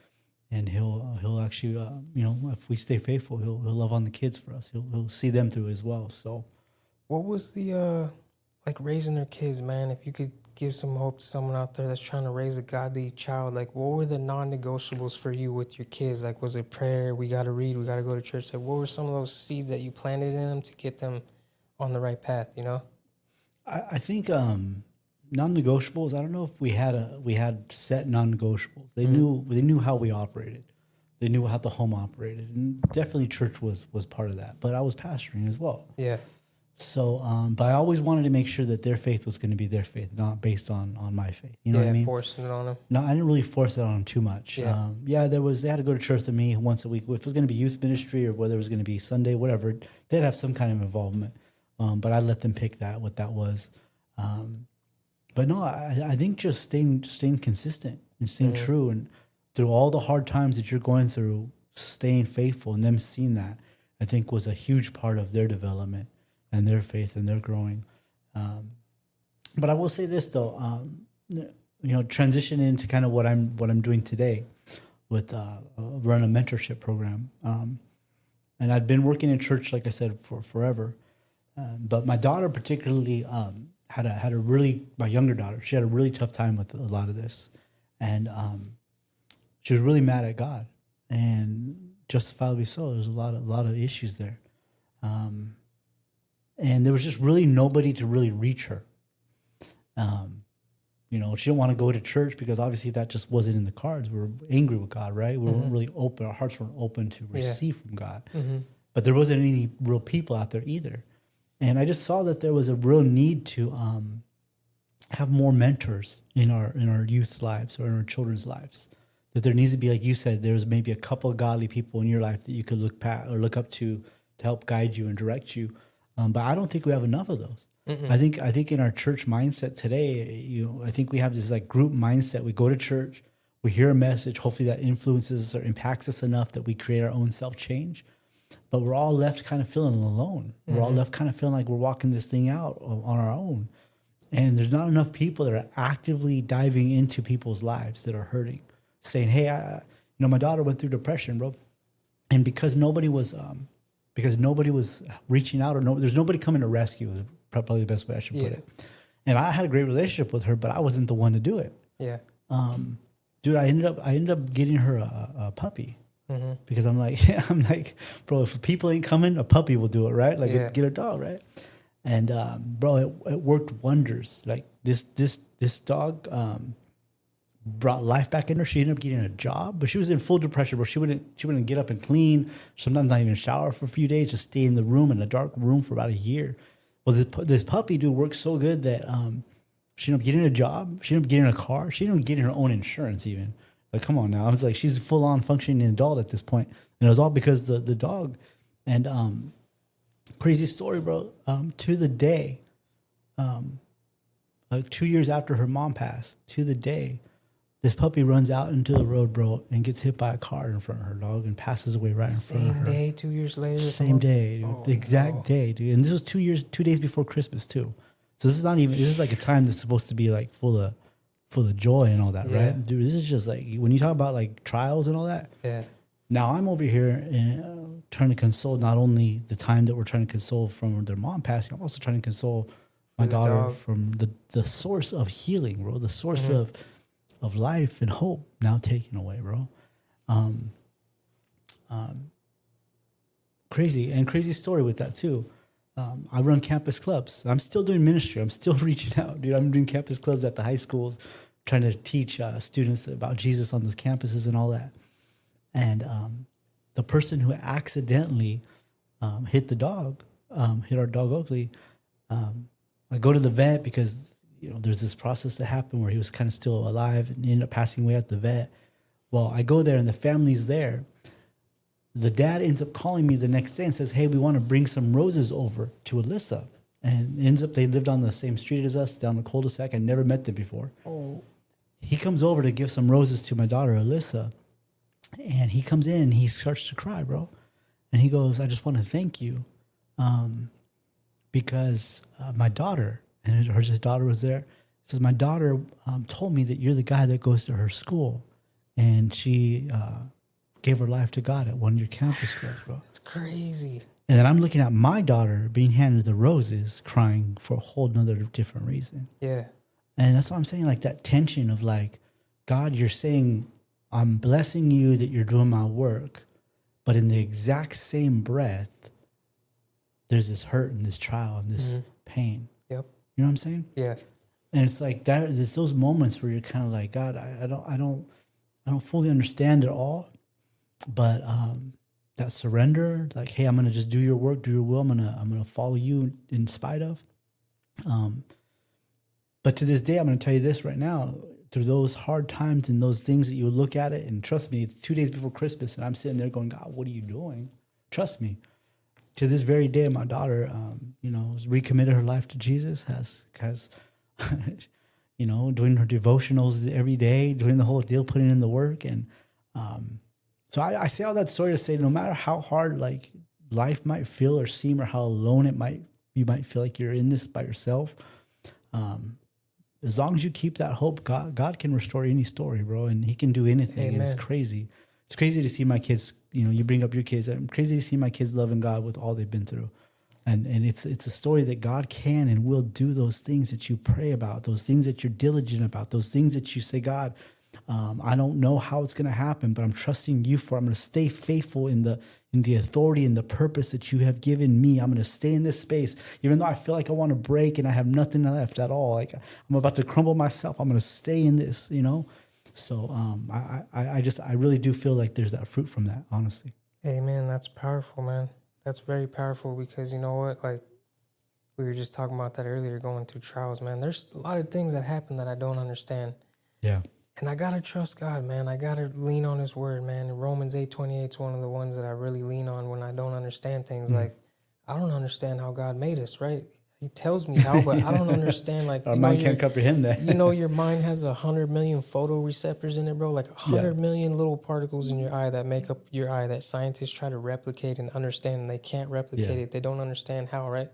and he'll actually you know, if we stay faithful, he'll love on the kids for us. He'll see them through as well. So, what was the like raising their kids, man? If you could give some hope to someone out there that's trying to raise a godly child, like what were the non-negotiables for you with your kids? Like, was it prayer? We got to read. We got to go to church. Like, what were some of those seeds that you planted in them to get them on the right path? You know, I think non-negotiables. I don't know if we had set non-negotiables. They knew how we operated. They knew how the home operated, and definitely church was part of that. But I was pastoring as well. Yeah. So, but I always wanted to make sure that their faith was going to be their faith, not based on my faith. You know what I mean? Forcing it on them. No, I didn't really force it on them too much. Yeah. They had to go to church with me once a week. If it was going to be youth ministry or whether it was going to be Sunday, whatever, they'd have some kind of involvement. But I let them pick what that was. But no, I think just staying consistent and staying true, and through all the hard times that you're going through, staying faithful and them seeing that, I think was a huge part of their development and their faith and their growing. But I will say this though, transition into kind of what I'm doing today with run a mentorship program. And I'd been working in church, like I said, for forever. But my daughter particularly my younger daughter, she had a really tough time with a lot of this. And she was really mad at God, and justifiably so. There's a lot of issues there. And there was just really nobody to really reach her. She didn't want to go to church because obviously that just wasn't in the cards. We were angry with God, right? We weren't really open. Our hearts weren't open to receive from God. But there wasn't any real people out there either. And I just saw that there was a real need to have more mentors in our youth lives or in our children's lives. That there needs to be, like you said, there's maybe a couple of godly people in your life that you could look up to help guide you and direct you. But I don't think we have enough of those. I think in our church mindset today, I think we have this like group mindset. We go to church, we hear a message, hopefully that influences or impacts us enough that we create our own self-change. But we're all left kind of feeling alone. We're all left kind of feeling like we're walking this thing out on our own. And there's not enough people that are actively diving into people's lives that are hurting, saying, hey, my daughter went through depression, bro. And because nobody was reaching out, there's nobody coming to rescue, is probably the best way I should put it. And I had a great relationship with her, but I wasn't the one to do it. Yeah. Dude, I ended up getting her a puppy. Because I'm like, bro, if people ain't coming, a puppy will do it, right? Like get a dog, right? And bro, it worked wonders. Like this dog brought life back in her. She ended up getting a job, but she was in full depression, bro. She wouldn't get up and clean. Sometimes not even shower for a few days. Just stay in the room, in a dark room for about a year. Well, this puppy dude worked so good that she ended up getting a job. She ended up getting a car. She ended up getting her own insurance even. Like, come on now. I was like, she's a full-on functioning adult at this point. And it was all because the dog. And crazy story, bro. To the day, like 2 years after her mom passed, to the day, this puppy runs out into the road, bro, and gets hit by a car in front of her, dog, and passes away right in front of her. Same day, 2 years later? Same day, dude. The exact day, dude. And this was 2 days before Christmas, too. So this is like a time that's supposed to be like full of joy and all that, right? Dude, this is just like, when you talk about like trials and all that. Yeah. Now I'm over here and trying to console not only the time that we're trying to console from their mom passing, I'm also trying to console my daughter from the source of healing, bro, the source of life and hope now taken away, bro. Crazy story with that too. I run campus clubs. I'm still doing ministry. I'm still reaching out, dude. I'm doing campus clubs at the high schools, trying to teach students about Jesus on those campuses and all that. And the person who accidentally hit the dog, hit our dog Oakley, I go to the vet because there's this process that happened where he was kind of still alive and ended up passing away at the vet. Well, I go there and the family's there. The dad ends up calling me the next day and says, hey, we want to bring some roses over to Alyssa. And ends up, they lived on the same street as us, down the cul-de-sac. I never met them before. Oh. He comes over to give some roses to my daughter, Alyssa. And he comes in and he starts to cry, bro. And he goes, I just want to thank you because my daughter, and his daughter was there, says, my daughter told me that you're the guy that goes to her school. And she gave her life to God at one of your campus clubs, bro. That's crazy. And then I'm looking at my daughter being handed the roses, crying for a whole nother different reason. Yeah. And that's what I'm saying, like that tension of like, God, you're saying, I'm blessing you that you're doing my work, but in the exact same breath, there's this hurt and this trial and this pain. Yep. You know what I'm saying? Yeah. And it's like that. It's those moments where you're kind of like, God, I don't fully understand it all, but that surrender, like, hey, I'm gonna just do your work, do your will. I'm gonna follow you in spite of. But to this day, I'm gonna tell you this right now. Through those hard times and those things that you look at it, and trust me, it's 2 days before Christmas, and I'm sitting there going, God, what are you doing? Trust me. To this very day, my daughter, has recommitted her life to Jesus, has doing her devotionals every day, doing the whole deal, putting in the work. And so I say all that story to say, no matter how hard like life might feel or seem, or how alone you might feel like you're in this by yourself, as long as you keep that hope, God can restore any story, bro, and He can do anything. Amen. And it's crazy. It's crazy to see my kids. You bring up your kids. I'm crazy to see my kids loving God with all they've been through, and it's a story that God can and will do those things that you pray about, those things that you're diligent about, those things that you say, God, I don't know how it's going to happen, but I'm trusting you for. I'm going to stay faithful in the authority and the purpose that you have given me. I'm going to stay in this space, even though I feel like I want to break and I have nothing left at all. Like I'm about to crumble myself. I'm going to stay in this, So I really do feel like there's that fruit from that, honestly. Amen. That's powerful, man. That's very powerful, because you know what? Like we were just talking about that earlier, going through trials, man. There's a lot of things that happen that I don't understand. Yeah. And I got to trust God, man. I got to lean on His word, man. And Romans 8:28 is one of the ones that I really lean on when I don't understand things. Like, I don't understand how God made us, right? He tells me how, but I don't understand. Like, our mind can't comprehend that. Your mind has 100 million photoreceptors in it, bro. Like 100 million little particles in your eye that make up your eye that scientists try to replicate and understand, and they can't replicate it. They don't understand how, right?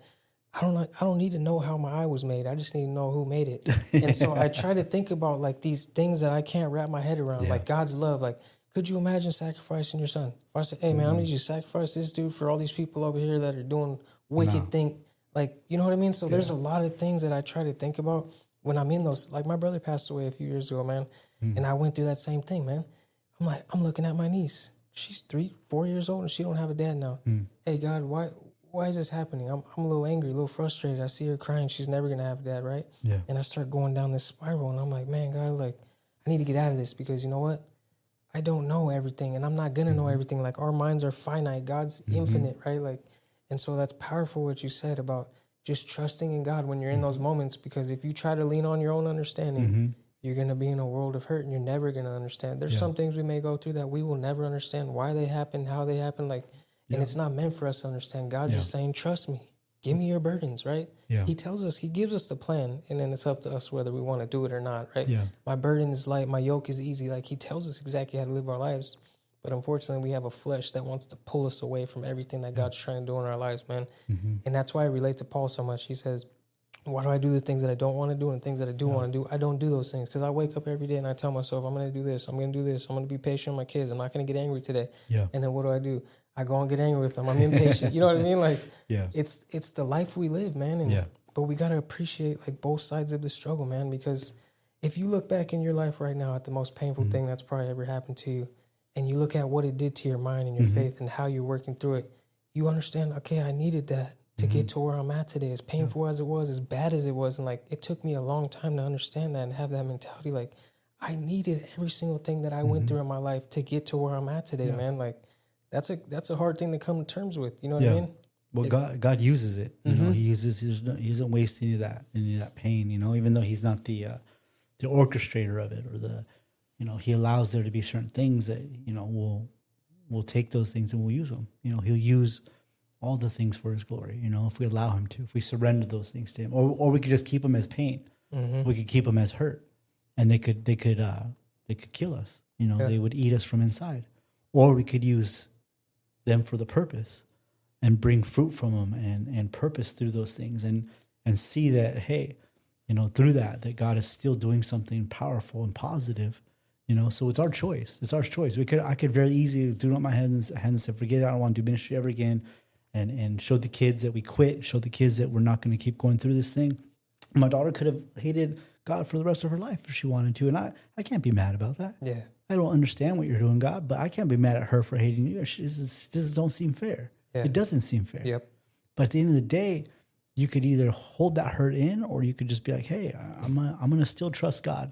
I don't need to know how my eye was made. I just need to know who made it. And so I try to think about like these things that I can't wrap my head around, like God's love. Like, could you imagine sacrificing your son? If I say, hey man, I need you to sacrifice this dude for all these people over here that are doing wicked things. Like, you know what I mean? So there's a lot of things that I try to think about when I'm in those. Like my brother passed away a few years ago, man. And I went through that same thing, man. I'm looking at my niece. She's 3-4 years old and she don't have a dad now. Hey God, why is this happening? I'm a little angry, a little frustrated. I see her crying. She's never going to have a dad, right? Yeah. And I start going down this spiral, and I'm like, man, God, like, I need to get out of this, because you know what? I don't know everything, and I'm not going to know everything. Like, our minds are finite. God's infinite, right? Like, and so that's powerful what you said about just trusting in God when you're in those moments, because if you try to lean on your own understanding, you're going to be in a world of hurt, and you're never going to understand. There's some things we may go through that we will never understand why they happen, how they happen, like. And it's not meant for us to understand. God's just saying, trust me. Give me your burdens, right? Yeah. He tells us, He gives us the plan, and then it's up to us whether we want to do it or not, right? Yeah. My burden is light, my yoke is easy. Like He tells us exactly how to live our lives. But unfortunately, we have a flesh that wants to pull us away from everything that God's trying to do in our lives, man. And that's why I relate to Paul so much. He says, why do I do the things that I don't want to do and things that I do want to do? I don't do those things because I wake up every day and I tell myself, I'm going to do this. I'm going to do this. I'm going to be patient with my kids. I'm not going to get angry today. Yeah. And then what do? I go and get angry with them. I'm impatient. You know what I mean? Like, it's the life we live, man. And, but we got to appreciate like both sides of the struggle, man, because if you look back in your life right now at the most painful thing that's probably ever happened to you, and you look at what it did to your mind and your faith and how you're working through it, you understand, okay, I needed that to get to where I'm at today, as painful as it was, as bad as it was. And like, it took me a long time to understand that and have that mentality. Like, I needed every single thing that I went through in my life to get to where I'm at today, man. Like, that's a hard thing to come to terms with. You know what I mean? Well, God uses it. You know, He doesn't waste any of that pain. You know, even though He's not the orchestrator of it, or He allows there to be certain things that we'll take those things and we'll use them. You know, He'll use all the things for His glory. You know, if we allow Him to, if we surrender those things to Him, or we could just keep them as pain. We could keep them as hurt, and they could kill us. You know, they would eat us from inside, or we could use them for the purpose and bring fruit from them and purpose through those things and see that, hey, through that God is still doing something powerful and positive, so it's our choice. It's our choice. I could very easily throw up my hands and say, forget it, I don't want to do ministry ever again, and show the kids that we quit, show the kids that we're not going to keep going through this thing. My daughter could have hated God for the rest of her life if she wanted to. And I can't be mad about that. Yeah. I don't understand what you're doing, God, but I can't be mad at her for hating you. This don't seem fair. Yeah. It doesn't seem fair. Yep. But at the end of the day, you could either hold that hurt in, or you could just be like, hey, I'm going to still trust God.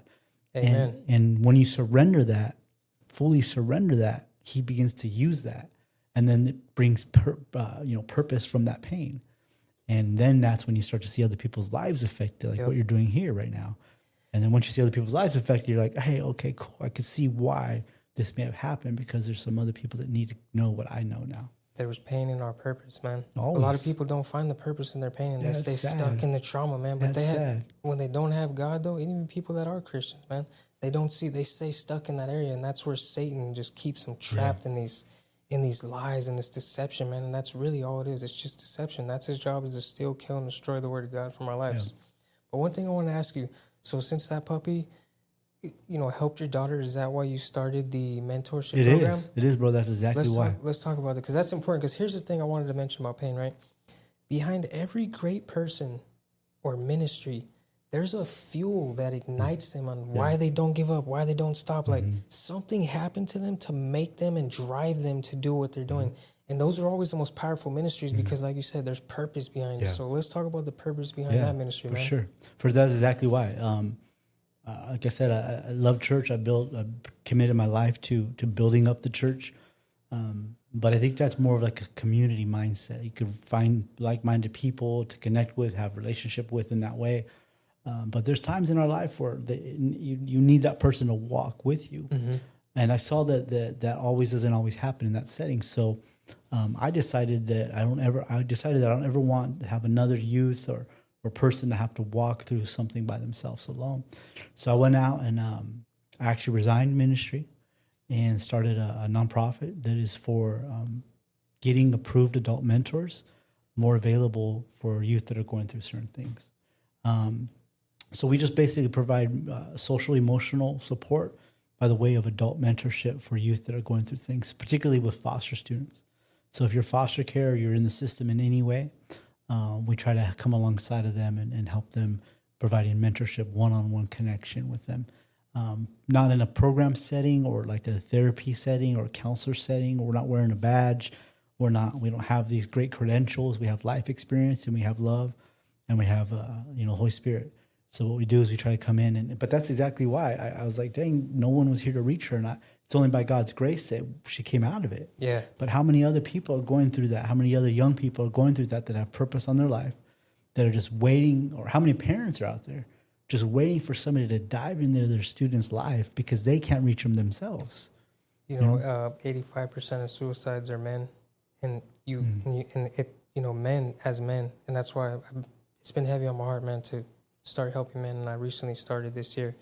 Amen. And when you surrender that, fully surrender that, he begins to use that. And then it brings purpose from that pain. And then that's when you start to see other people's lives affected, like what you're doing here right now. And then once you see other people's lives affected, you're like, hey, okay, cool. I can see why this may have happened, because there's some other people that need to know what I know now. There was pain in our purpose, man. Always. A lot of people don't find the purpose in their pain, and they stay stuck in the trauma, man. But when they don't have God, though, even people that are Christians, man, they stay stuck in that area, and that's where Satan just keeps them trapped in these lies and this deception, man. And that's really all it is. It's just deception. That's his job, is to steal, kill, and destroy the word of God from our lives. Yeah. But one thing I want to ask you, so since that puppy, helped your daughter, is that why you started the mentorship program? It is, bro. That's exactly why. Let's talk about it, because that's important. Because here's the thing I wanted to mention about pain, right? Behind every great person or ministry, there's a fuel that ignites them on why they don't give up, why they don't stop. Like something happened to them to make them and drive them to do what they're doing. And those are always the most powerful ministries because, like you said, there's purpose behind it. So let's talk about the purpose behind that ministry, man. For sure. That's exactly why. Like I said, I love church. I committed my life to building up the church. But I think that's more of like a community mindset. You could find like-minded people to connect with, have a relationship with in that way. But there's times in our life where you need that person to walk with you. And I saw that always doesn't always happen in that setting. So I decided that I don't ever want to have another youth or person to have to walk through something by themselves alone. So I went out and I actually resigned ministry and started a nonprofit that is for getting approved adult mentors more available for youth that are going through certain things. So we just basically provide social emotional support by the way of adult mentorship for youth that are going through things, particularly with foster students. So if you're foster care or you're in the system in any way, we try to come alongside of them and help them, providing mentorship, one-on-one connection with them. Not in a program setting or like a therapy setting or a counselor setting. We're not wearing a badge. We don't have these great credentials. We have life experience and we have love and we have, Holy Spirit. So what we do is we try to come in but that's exactly why I was like, dang, no one was here to reach her. And it's only by God's grace that she came out of it. Yeah. But how many other people are going through that? How many other young people are going through that have purpose on their life, that are just waiting? Or how many parents are out there just waiting for somebody to dive into their student's life because they can't reach them themselves? 85% of suicides are men, and men as men, and that's why it's been heavy on my heart, man, to start helping men, and I recently started this year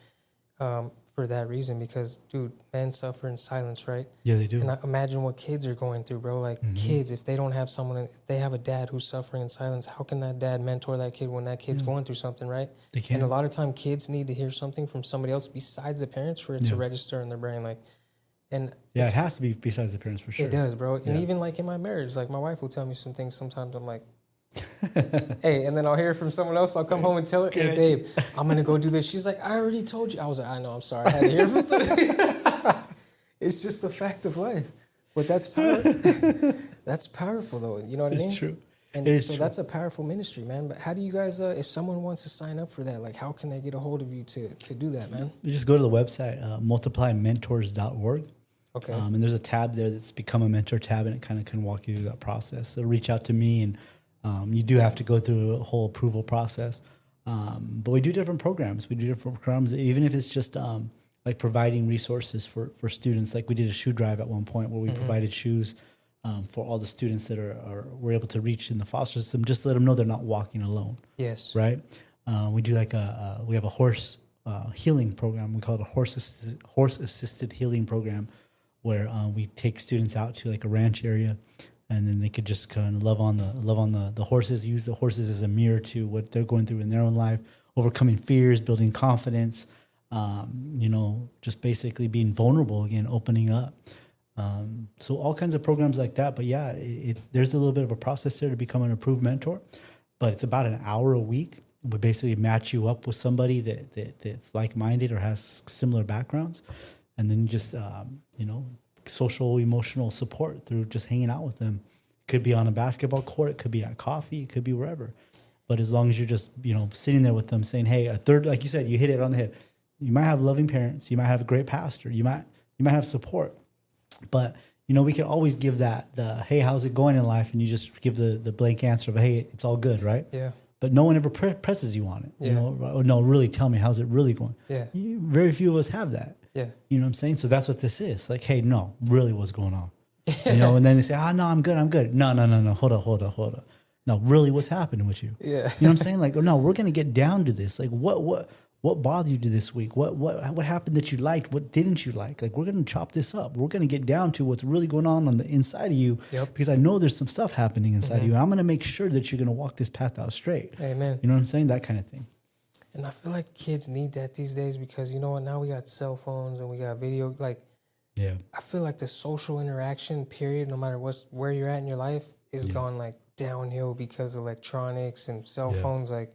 for that reason, because, dude, men suffer in silence, right? Yeah, they do. And imagine what kids are going through, bro. Like, kids, if they don't have if they have a dad who's suffering in silence, how can that dad mentor that kid when that kid's going through something, right? They can't. And a lot of time, kids need to hear something from somebody else besides the parents for it to register in their brain, it has to be besides the parents, for sure. It does, bro. And even like in my marriage, like my wife will tell me some things sometimes. I'm like, hey, and then I'll hear it from someone else. I'll come home and tell her, hey, babe, I'm going to go do this. She's like, I already told you. I was like, I know, I'm sorry. I had to hear it from somebody. It's just a fact of life. But that's powerful, though. You know what I mean? It's true. And so that's a powerful ministry, man. But how do you guys, if someone wants to sign up for that, like how can they get a hold of you to do that, man? You just go to the website, multiplymentors.org. Okay. And there's a tab there that's Become a Mentor tab, and it kind of can walk you through that process. So reach out to me, and you do have to go through a whole approval process. But we do different programs. Even if it's just like providing resources for students. Like we did a shoe drive at one point where we provided shoes for all the students that were able to reach in the foster system, just to let them know they're not walking alone. Yes. Right? We do we have a horse healing program. We call it a horse-assisted healing program, where we take students out to like a ranch area, and then they could just kind of love on the horses, use the horses as a mirror to what they're going through in their own life, overcoming fears, building confidence, just basically being vulnerable again, opening up. So all kinds of programs like that. But yeah, there's a little bit of a process there to become an approved mentor, but it's about an hour a week. we basically match you up with somebody that's like-minded or has similar backgrounds. And then you just, social, emotional support through just hanging out with them. Could be on a basketball court. It could be at coffee. It could be wherever. But as long as you're just, sitting there with them saying, hey, a third, like you said, you hit it on the head. You might have loving parents. You might have a great pastor. You might have support. But, we can always give hey, how's it going in life? And you just give the blank answer of, hey, it's all good, right? Yeah. But no one ever presses you on it. Or no, really tell me, how's it really going? Yeah. Very few of us have that. Yeah. You know what I'm saying? So that's what this is. Like, hey, no, really what's going on? And then they say, no, I'm good. No. Hold on. No, really what's happening with you? Yeah. You know what I'm saying? Like, no, we're going to get down to this. Like, what bothered you this week? What happened that you liked? What didn't you like? Like, we're going to chop this up. We're going to get down to what's really going on the inside of you. Yep. Because I know there's some stuff happening inside of you. And I'm going to make sure that you're going to walk this path out straight. Amen. You know what I'm saying? That kind of thing. And I feel like kids need that these days because, you know what, now we got cell phones and we got video. Like, yeah, I feel like the social interaction period, no matter where you're at in your life, is gone like downhill because of electronics and cell phones. Like,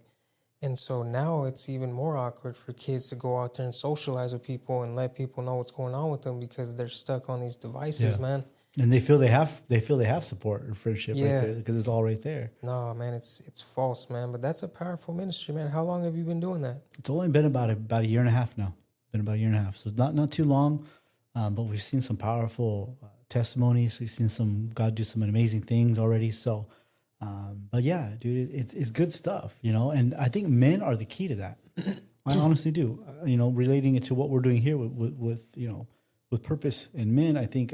and so now it's even more awkward for kids to go out there and socialize with people and let people know what's going on with them because they're stuck on these devices, man. And they feel they have support and friendship right there because it's all right there. No, man, it's false, man. But that's a powerful ministry, man. How long have you been doing that? It's only been about a year and a half now. So it's not too long, but we've seen some powerful testimonies. We've seen God do some amazing things already. So, but yeah, dude, it's good stuff, And I think men are the key to that. I honestly do. Relating it to what we're doing here with purpose and men, I think.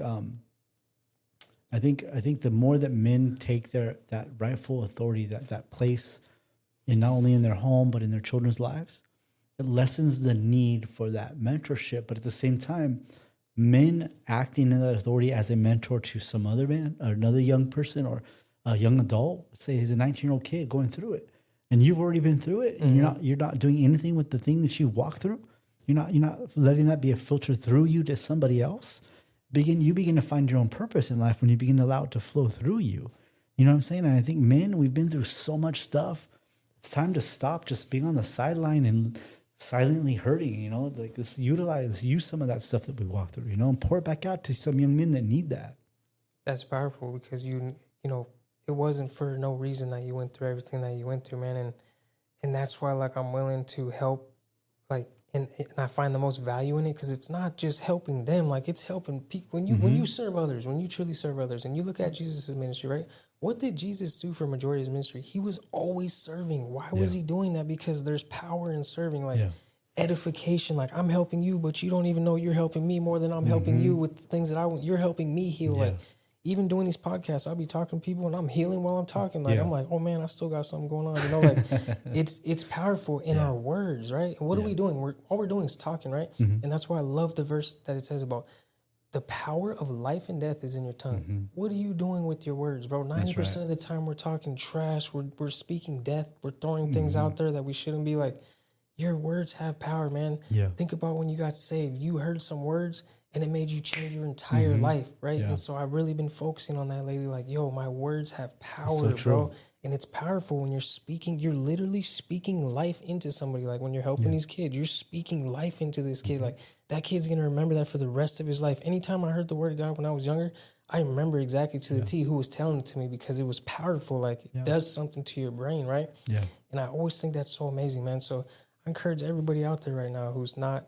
I think the more that men take that rightful authority, that place, in not only in their home but in their children's lives, it lessens the need for that mentorship. But at the same time, men acting in that authority as a mentor to some other man or another young person or a young adult, say he's a 19-year-old kid going through it, and you've already been through it, and you're not doing anything with the thing that you walked through. You're not letting that be a filter through you to somebody else. You begin to find your own purpose in life when you begin to allow it to flow through you. You know what I'm saying? And I think men, we've been through so much stuff. It's time to stop just being on the sideline and silently hurting, like let's use some of that stuff that we walked through, and pour it back out to some young men that need that. That's powerful because it wasn't for no reason that you went through everything that you went through, man. And that's why I'm willing to help, and I find the most value in it because it's not just helping them, it's helping people. When you serve others, when you truly serve others, and you look at Jesus' ministry, right? What did Jesus do for majority of his ministry? He was always serving. Why was he doing that? Because there's power in serving, edification. I'm helping you, but you don't even know you're helping me more than I'm helping you with the things that you're helping me heal. Even doing these podcasts, I'll be talking to people and I'm healing while I'm talking. I'm like, oh man, I still got something going on. It's powerful in our words, right? And what are we doing? All we're doing is talking, right? And that's why I love the verse that it says about the power of life and death is in your tongue. What are you doing with your words, bro? 90% of the time we're talking trash. We're speaking death. We're throwing things out there that we shouldn't be. Your words have power, man. Yeah. Think about when you got saved. You heard some words and it made you change your entire life, right? Yeah. And so I've really been focusing on that lately. My words have power, bro. And it's powerful when you're speaking. You're literally speaking life into somebody. When you're helping these kids, you're speaking life into this kid. That kid's going to remember that for the rest of his life. Anytime I heard the word of God when I was younger, I remember exactly to the T who was telling it to me because it was powerful. It does something to your brain, right? Yeah. And I always think that's so amazing, man. So I encourage everybody out there right now who's not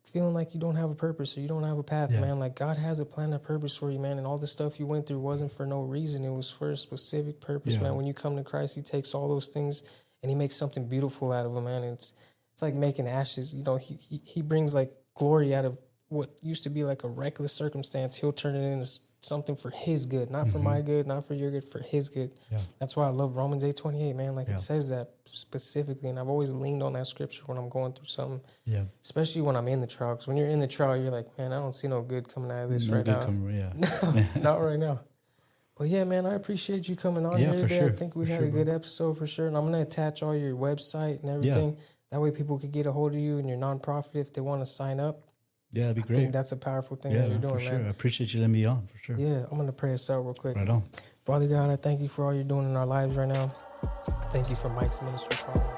feeling like you don't have a purpose or you don't have a path, man. God has a plan and purpose for you, man. And all the stuff you went through wasn't for no reason. It was for a specific purpose, man. When you come to Christ, he takes all those things and he makes something beautiful out of them, man. And it's like making ashes. He brings glory out of what used to be a reckless circumstance. He'll turn it into something for his good, not for my good, not for your good, for his good. Yeah. That's why I love Romans 8:28, man. It says that specifically, and I've always leaned on that scripture when I'm going through something. Yeah. Especially when I'm in the trial, because when you're in the trial, you're like, man, I don't see no good coming out of this right now. No, not right now. But yeah, man, I appreciate you coming on here today. Sure. I think we had a good episode for sure, and I'm gonna attach all your website and everything. That way, people could get a hold of you and your nonprofit if they want to sign up. Yeah, that'd be great. I think that's a powerful thing that you're doing, for sure. Man. I appreciate you letting me on, for sure. Yeah, I'm going to pray us out real quick. Right on. Father God, I thank you for all you're doing in our lives right now. Thank you for Mike's Ministry, Father.